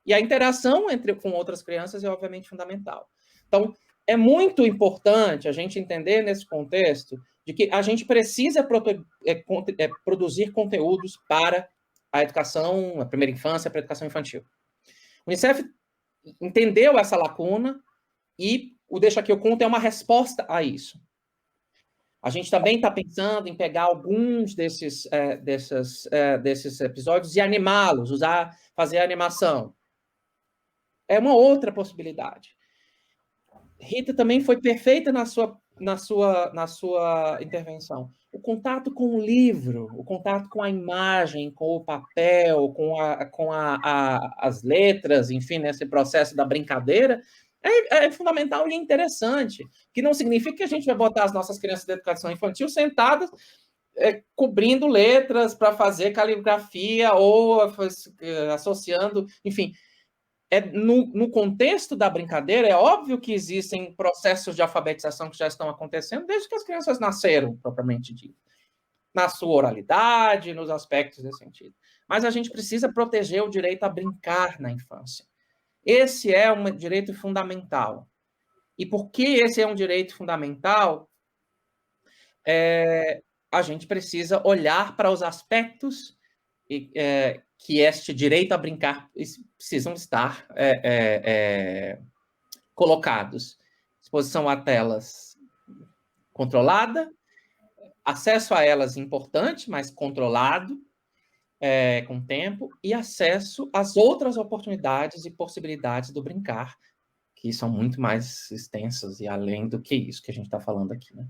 E a interação com outras crianças é, obviamente, fundamental. Então, é muito importante a gente entender, nesse contexto, de que a gente precisa produzir conteúdos para a educação, a primeira infância, para a educação infantil. O Unicef entendeu essa lacuna e o Deixa Que Eu Conto é uma resposta a isso. A gente também está pensando em pegar alguns desses episódios e animá-los, fazer animação. É uma outra possibilidade. Rita também foi perfeita na sua intervenção. O contato com o livro, o contato com a imagem, com o papel, com as letras, enfim, nesse processo da brincadeira, é fundamental e interessante. Que não significa que a gente vai botar as nossas crianças de educação infantil sentadas cobrindo letras para fazer caligrafia ou associando, enfim. No contexto da brincadeira, é óbvio que existem processos de alfabetização que já estão acontecendo desde que as crianças nasceram, propriamente dito, na sua oralidade, nos aspectos desse sentido. Mas a gente precisa proteger o direito a brincar na infância. Esse é um direito fundamental. E por que esse é um direito fundamental? A gente precisa olhar para os aspectos que este direito a brincar precisam estar colocados. Exposição a telas controlada, acesso a elas importante, mas controlado, com tempo, e acesso às outras oportunidades e possibilidades do brincar, que são muito mais extensas e além do que isso que a gente está falando aqui, né?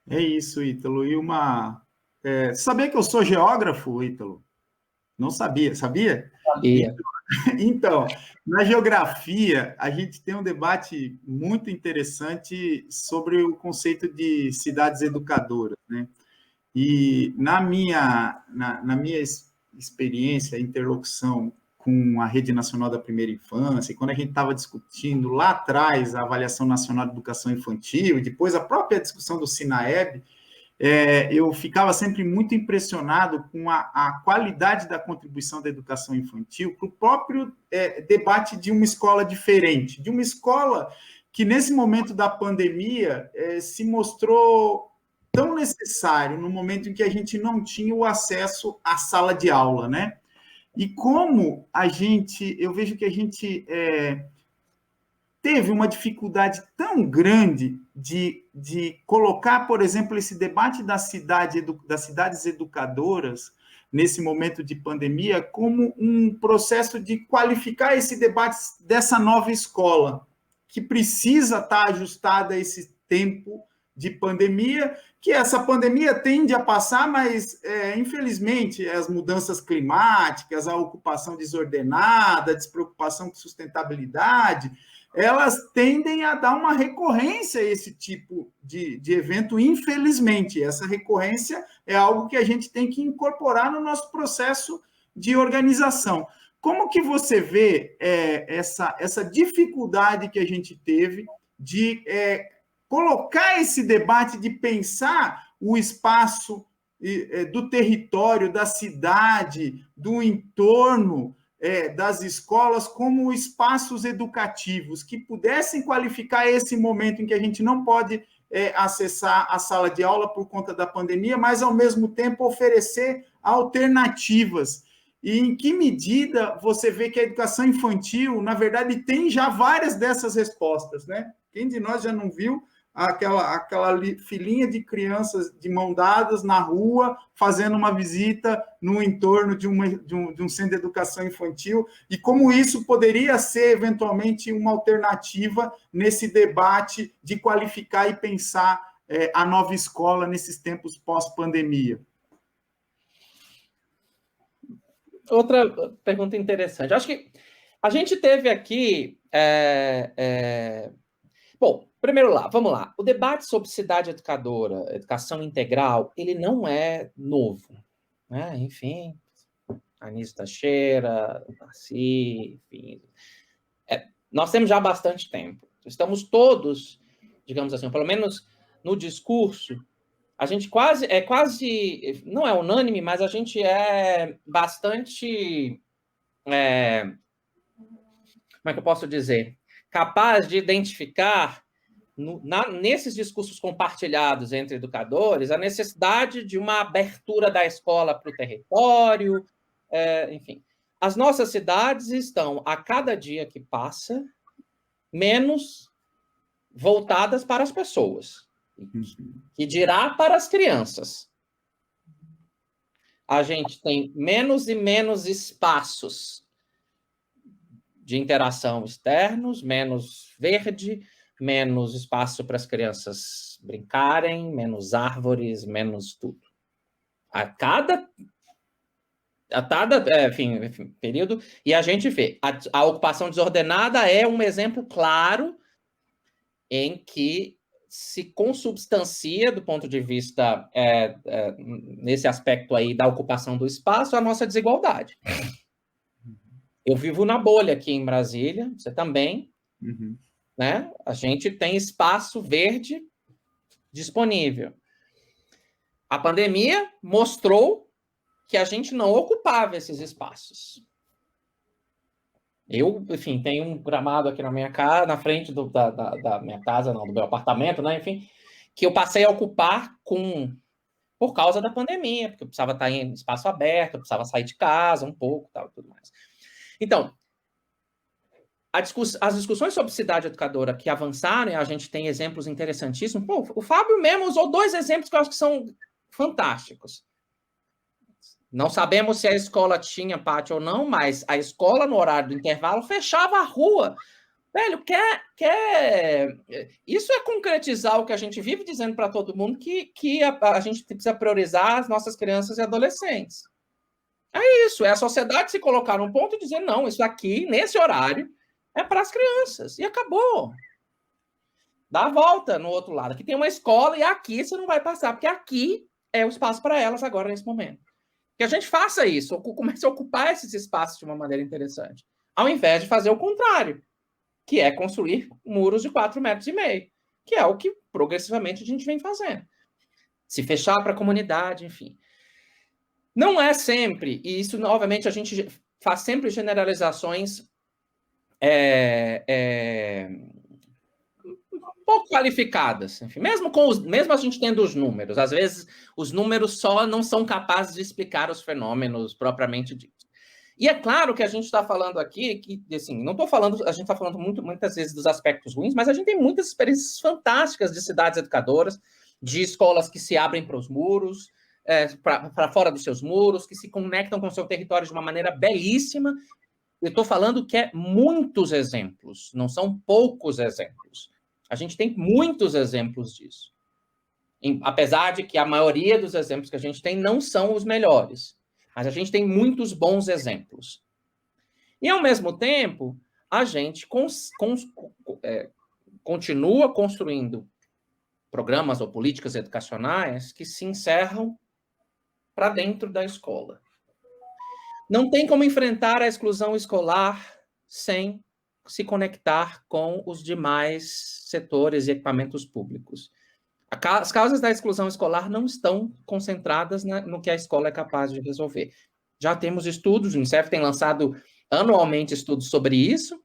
É isso, Ítalo. E sabia que eu sou geógrafo, Ítalo? Não sabia, sabia? Sabia. Então, na geografia, a gente tem um debate muito interessante sobre o conceito de cidades educadoras, né? E na minha experiência, interlocução com a Rede Nacional da Primeira Infância, quando a gente estava discutindo lá atrás a Avaliação Nacional de Educação Infantil, e depois a própria discussão do SINAEB, eu ficava sempre muito impressionado com a qualidade da contribuição da educação infantil para o próprio debate de uma escola diferente, de uma escola que, nesse momento da pandemia, se mostrou tão necessário, no momento em que a gente não tinha o acesso à sala de aula, né? E como eu vejo que a gente teve uma dificuldade tão grande de colocar, por exemplo, esse debate das cidades educadoras, nesse momento de pandemia, como um processo de qualificar esse debate dessa nova escola, que precisa estar ajustada a esse tempo de pandemia, que essa pandemia tende a passar, mas, infelizmente, as mudanças climáticas, a ocupação desordenada, a despreocupação com sustentabilidade, elas tendem a dar uma recorrência a esse tipo de evento, infelizmente. Essa recorrência é algo que a gente tem que incorporar no nosso processo de organização. Como que você vê essa dificuldade que a gente teve de colocar esse debate, de pensar o espaço do território, da cidade, do entorno das escolas como espaços educativos que pudessem qualificar esse momento em que a gente não pode acessar a sala de aula por conta da pandemia, mas, ao mesmo tempo, oferecer alternativas? E em que medida você vê que a educação infantil, na verdade, tem já várias dessas respostas, né? Quem de nós já não viu aquela filinha de crianças de mão dadas na rua, fazendo uma visita no entorno de um centro de educação infantil, e como isso poderia ser, eventualmente, uma alternativa nesse debate de qualificar e pensar a nova escola nesses tempos pós-pandemia? Outra pergunta interessante. Acho que a gente teve aqui... Bom, primeiro vamos lá. O debate sobre cidade educadora, educação integral, ele não é novo, né? Enfim, Anísio Teixeira, Darcy, enfim. Nós temos já bastante tempo. Estamos todos, digamos assim, pelo menos no discurso, a gente quase, não é unânime, mas a gente é bastante, como é que eu posso dizer? Capaz de identificar, nesses discursos compartilhados entre educadores, a necessidade de uma abertura da escola para o território, enfim. As nossas cidades estão, a cada dia que passa, menos voltadas para as pessoas, que dirá para as crianças. A gente tem menos e menos espaços de interação externos, menos verde, menos espaço para as crianças brincarem, menos árvores, menos tudo. A cada período, e a gente vê, a ocupação desordenada é um exemplo claro em que se consubstancia, do ponto de vista, nesse aspecto aí da ocupação do espaço, a nossa desigualdade. Eu vivo na bolha aqui em Brasília, você também, né? A gente tem espaço verde disponível. A pandemia mostrou que a gente não ocupava esses espaços. Eu, enfim, tenho um gramado aqui na minha casa, na frente da minha casa, não, do meu apartamento, né? Enfim, que eu passei a ocupar por causa da pandemia, porque eu precisava estar em espaço aberto, eu precisava sair de casa um pouco, tal, tudo mais. Então, as discussões sobre cidade educadora que avançaram, e a gente tem exemplos interessantíssimos. Pô, o Fábio mesmo usou 2 exemplos que eu acho que são fantásticos. Não sabemos se a escola tinha pátio ou não, mas a escola, no horário do intervalo, fechava a rua. Velho, isso é concretizar o que a gente vive dizendo para todo mundo, que a gente precisa priorizar as nossas crianças e adolescentes. É isso, é a sociedade se colocar num ponto e dizer, não, isso aqui, nesse horário, é para as crianças. E acabou. Dá a volta no outro lado. Aqui tem uma escola e aqui você não vai passar, porque aqui é o espaço para elas agora, nesse momento. Que a gente faça isso, comece a ocupar esses espaços de uma maneira interessante, ao invés de fazer o contrário, que é construir muros de 4,5 metros, que é o que progressivamente a gente vem fazendo. se fechar para a comunidade, enfim. Não é sempre, e isso, obviamente, a gente faz sempre generalizações pouco qualificadas, enfim, mesmo a gente tendo os números, às vezes os números só não são capazes de explicar os fenômenos propriamente ditos. E é claro que a gente está falando aqui, que, assim, não estou falando, a gente está falando muitas vezes dos aspectos ruins, mas a gente tem muitas experiências fantásticas de cidades educadoras, de escolas que se abrem para os muros, para fora dos seus muros, que se conectam com o seu território de uma maneira belíssima. Eu estou falando que é muitos exemplos, não são poucos exemplos. A gente tem muitos exemplos disso. Apesar de que a maioria dos exemplos que a gente tem não são os melhores. Mas a gente tem muitos bons exemplos. E, ao mesmo tempo, a gente continua construindo programas ou políticas educacionais que se encerram para dentro da escola. Não tem como enfrentar a exclusão escolar sem se conectar com os demais setores e equipamentos públicos. As causas da exclusão escolar não estão concentradas no que a escola é capaz de resolver. Já temos estudos, o Unicef tem lançado anualmente estudos sobre isso.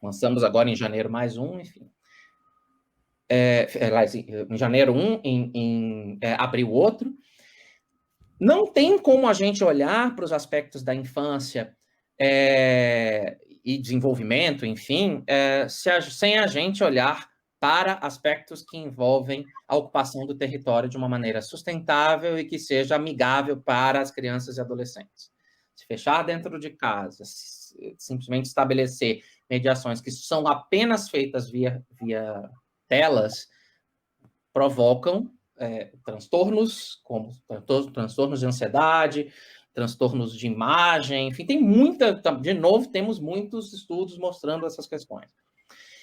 Lançamos agora em janeiro mais um, enfim. Em janeiro um, em abril outro. Não tem como a gente olhar para os aspectos da infância e desenvolvimento, enfim, sem a gente olhar para aspectos que envolvem a ocupação do território de uma maneira sustentável e que seja amigável para as crianças e adolescentes. Se fechar dentro de casa, simplesmente estabelecer mediações que são apenas feitas via telas, provocam transtornos, como transtornos de ansiedade, transtornos de imagem, enfim, de novo, temos muitos estudos mostrando essas questões.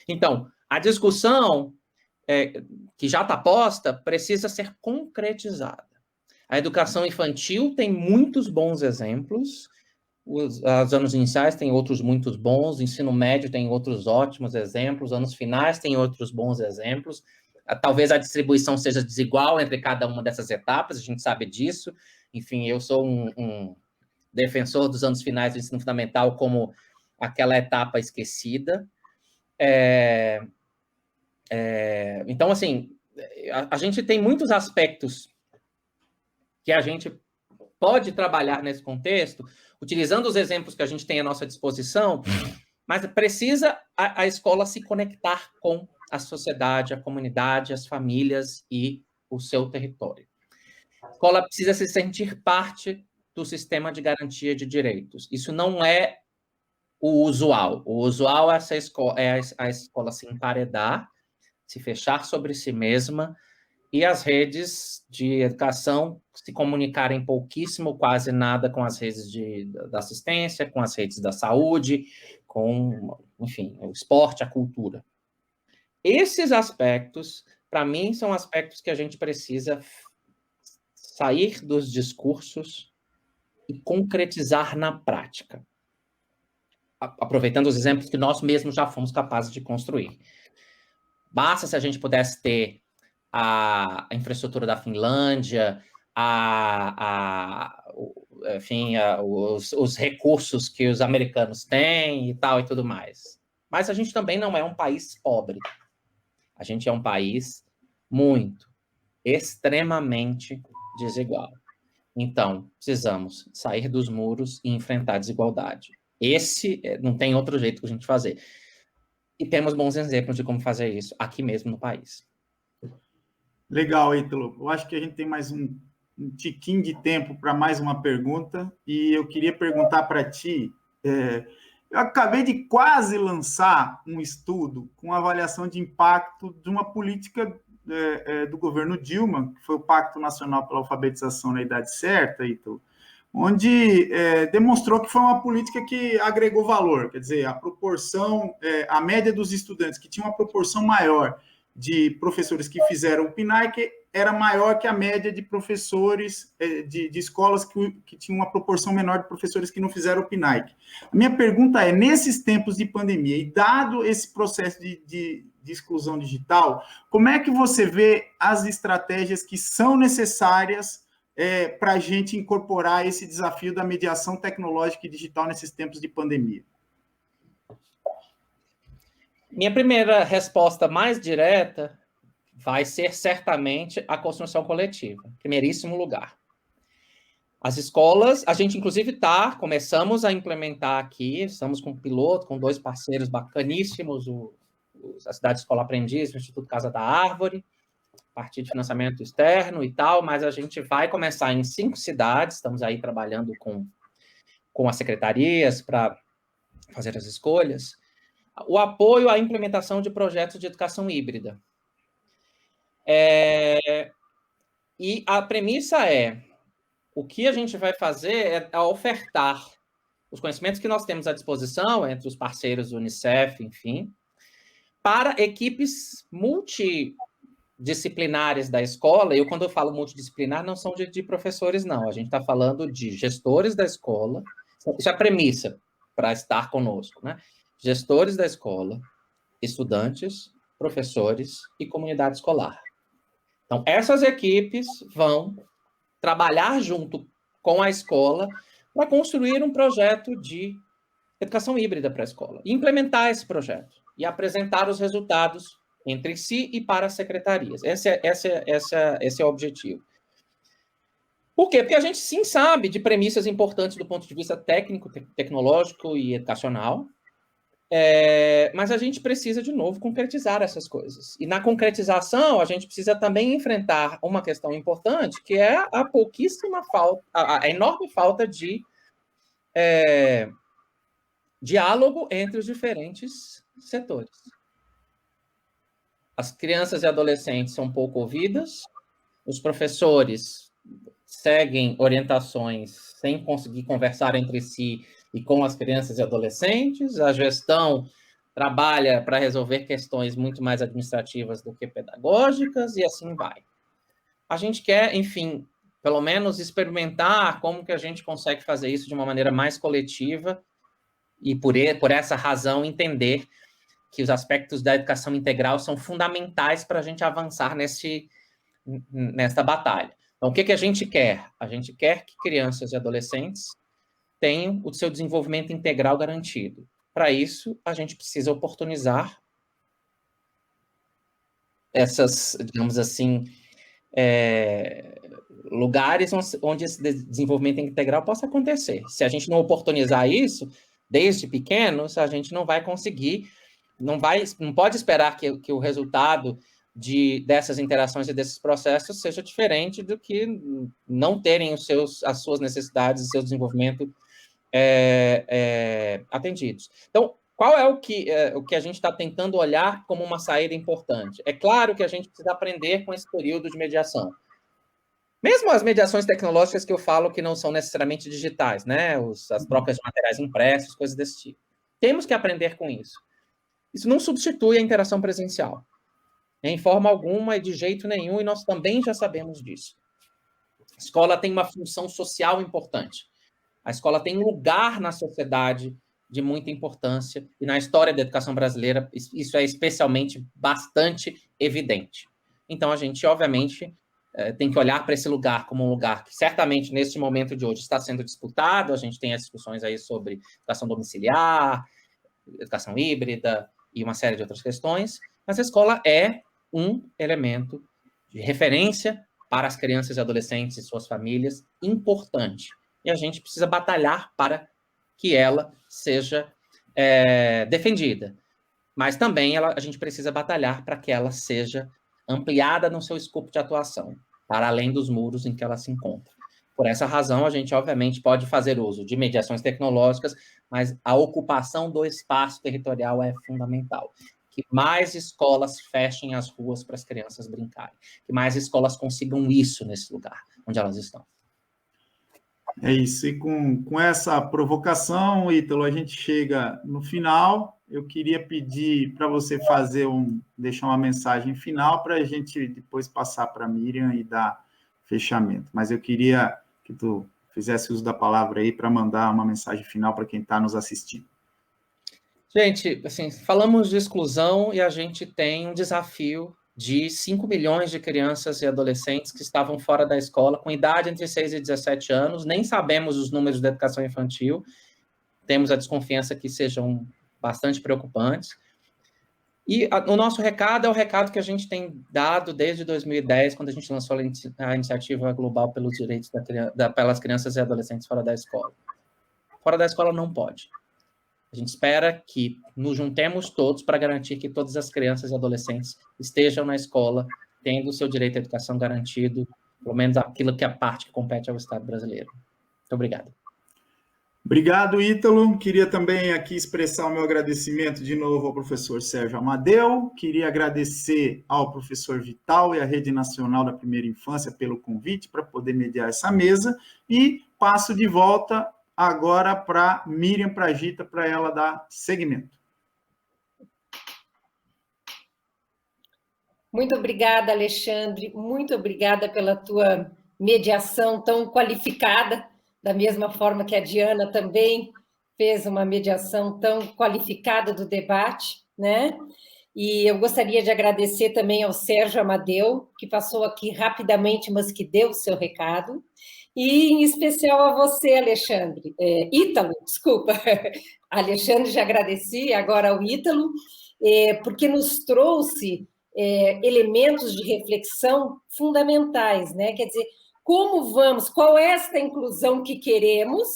Então, a discussão que já está posta precisa ser concretizada. A educação infantil tem muitos bons exemplos, os anos iniciais têm outros muito bons, o ensino médio tem outros ótimos exemplos, os anos finais têm outros bons exemplos. Talvez a distribuição seja desigual entre cada uma dessas etapas, a gente sabe disso. Enfim, eu sou um defensor dos anos finais do ensino fundamental como aquela etapa esquecida. Então, assim, a gente tem muitos aspectos que a gente pode trabalhar nesse contexto, utilizando os exemplos que a gente tem à nossa disposição, mas precisa a escola se conectar com a sociedade, a comunidade, as famílias e o seu território. A escola precisa se sentir parte do sistema de garantia de direitos. Isso não é o usual. O usual é a escola se emparedar, se fechar sobre si mesma e as redes de educação se comunicarem pouquíssimo, quase nada com as redes da assistência, com as redes da saúde, com, enfim, o esporte, a cultura. Esses aspectos, para mim, são aspectos que a gente precisa sair dos discursos e concretizar na prática, aproveitando os exemplos que nós mesmos já fomos capazes de construir. Basta se a gente pudesse ter a infraestrutura da Finlândia, enfim, os recursos que os americanos têm e tal e tudo mais. Mas a gente também não é um país pobre. A gente é um país extremamente desigual. Então, precisamos sair dos muros e enfrentar a desigualdade. Esse não tem outro jeito que a gente fazer. E temos bons exemplos de como fazer isso aqui mesmo no país. Legal, Ítalo. Eu acho que a gente tem mais um tiquinho de tempo para mais uma pergunta. E eu queria perguntar para ti... Eu acabei de quase lançar um estudo com avaliação de impacto de uma política do governo Dilma, que foi o Pacto Nacional pela Alfabetização na Idade Certa, Ítalo, onde demonstrou que foi uma política que agregou valor, quer dizer, a proporção, a média dos estudantes que tinha uma proporção maior de professores que fizeram o PNAE era maior que a média de professores de escolas que tinham uma proporção menor de professores que não fizeram o PNAE. A minha pergunta é, nesses tempos de pandemia, e dado esse processo de de exclusão digital, como é que você vê as estratégias que são necessárias para a gente incorporar esse desafio da mediação tecnológica e digital nesses tempos de pandemia? Minha primeira resposta mais direta vai ser certamente a construção coletiva, em primeiríssimo lugar. As escolas, a gente inclusive começamos a implementar aqui, estamos com um piloto, com 2 parceiros bacaníssimos, a Cidade Escola Aprendiz, o Instituto Casa da Árvore, a partir de financiamento externo e tal, mas a gente vai começar em 5 cidades, estamos aí trabalhando com as secretarias para fazer as escolhas, o apoio à implementação de projetos de educação híbrida. E a premissa o que a gente vai fazer é ofertar os conhecimentos que nós temos à disposição, entre os parceiros do Unicef, enfim, para equipes multidisciplinares da escola. E quando eu falo multidisciplinar, não são de professores, não. A gente está falando de gestores da escola. Isso é a premissa para estar conosco, né? Gestores da escola, estudantes, professores e comunidade escolar. Então, essas equipes vão trabalhar junto com a escola para construir um projeto de educação híbrida para a escola, implementar esse projeto e apresentar os resultados entre si e para as secretarias. Esse é o objetivo. Por quê? Porque a gente sim sabe de premissas importantes do ponto de vista técnico, tecnológico e educacional, mas a gente precisa, de novo, concretizar essas coisas. E na concretização, a gente precisa também enfrentar uma questão importante, que é a enorme falta de diálogo entre os diferentes setores. As crianças e adolescentes são pouco ouvidas, os professores seguem orientações sem conseguir conversar entre si e com as crianças e adolescentes, a gestão trabalha para resolver questões muito mais administrativas do que pedagógicas, e assim vai. A gente quer, enfim, pelo menos experimentar como que a gente consegue fazer isso de uma maneira mais coletiva e, por essa razão, entender que os aspectos da educação integral são fundamentais para a gente avançar nesta batalha. Então, o que a gente quer? A gente quer que crianças e adolescentes tenham o seu desenvolvimento integral garantido. Para isso, a gente precisa oportunizar essas, digamos assim, lugares onde esse desenvolvimento integral possa acontecer. Se a gente não oportunizar isso, desde pequenos, a gente não vai conseguir, não pode esperar que o resultado dessas interações e desses processos seja diferente do que não terem as suas necessidades e seu desenvolvimento atendidos. Então, qual é o que a gente está tentando olhar como uma saída importante? É claro que a gente precisa aprender com esse período de mediação. Mesmo as mediações tecnológicas que eu falo que não são necessariamente digitais, né? As trocas de materiais impressos, coisas desse tipo. Temos que aprender com isso. Isso não substitui a interação presencial, em forma alguma e de jeito nenhum, e nós também já sabemos disso. A escola tem uma função social importante. A escola tem um lugar na sociedade de muita importância, e na história da educação brasileira isso é especialmente bastante evidente. Então, a gente, obviamente, tem que olhar para esse lugar como um lugar que, certamente, neste momento de hoje, está sendo disputado. A gente tem as discussões aí sobre educação domiciliar, educação híbrida e uma série de outras questões, mas a escola é um elemento de referência para as crianças e adolescentes e suas famílias importante. E a gente precisa batalhar para que ela seja defendida. Mas também a gente precisa batalhar para que ela seja ampliada no seu escopo de atuação, para além dos muros em que ela se encontra. Por essa razão, a gente, obviamente, pode fazer uso de mediações tecnológicas, mas a ocupação do espaço territorial é fundamental. Que mais escolas fechem as ruas para as crianças brincarem. Que mais escolas consigam isso nesse lugar onde elas estão. É isso. E com essa provocação, Ítalo, a gente chega no final. Eu queria pedir para você deixar uma mensagem final para a gente depois passar para a Miriam e dar fechamento. Mas eu queria que tu fizesse uso da palavra aí para mandar uma mensagem final para quem está nos assistindo. Gente, assim, falamos de exclusão e a gente tem um desafio de 5 milhões de crianças e adolescentes que estavam fora da escola, com idade entre 6 e 17 anos, nem sabemos os números da educação infantil, temos a desconfiança que sejam bastante preocupantes. E o nosso recado é o recado que a gente tem dado desde 2010, quando a gente lançou a iniciativa global pelos direitos pelas crianças e adolescentes fora da escola. Fora da escola não pode. A gente espera que nos juntemos todos para garantir que todas as crianças e adolescentes estejam na escola, tendo o seu direito à educação garantido, pelo menos aquilo que é a parte que compete ao Estado brasileiro. Muito obrigado. Obrigado, Ítalo. Queria também aqui expressar o meu agradecimento de novo ao professor Sérgio Amadeu. Queria agradecer ao professor Vital e à Rede Nacional da Primeira Infância pelo convite para poder mediar essa mesa. E passo de volta agora para Miriam Pragita, para ela dar seguimento. Muito obrigada, Alexandre. Muito obrigada pela tua mediação tão qualificada, da mesma forma que a Diana também fez uma mediação tão qualificada do debate, né? E eu gostaria de agradecer também ao Sérgio Amadeu, que passou aqui rapidamente, mas que deu o seu recado. E, em especial, a você, Alexandre. Ítalo, desculpa. Alexandre, já agradeci, agora ao Ítalo, porque nos trouxe elementos de reflexão fundamentais, né? Quer dizer, qual é esta inclusão que queremos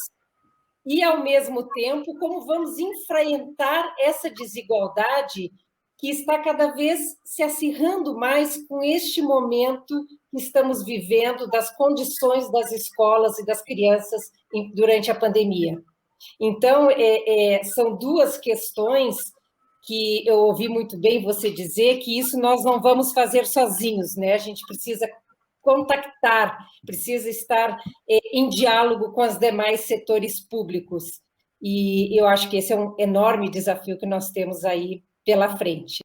e, ao mesmo tempo, como vamos enfrentar essa desigualdade que está cada vez se acirrando mais com este momento que estamos vivendo das condições das escolas e das crianças durante a pandemia. Então, são duas questões que eu ouvi muito bem você dizer, que isso nós não vamos fazer sozinhos, né? A gente precisa contactar, precisa estar em diálogo com os demais setores públicos. E eu acho que esse é um enorme desafio que nós temos aí pela frente.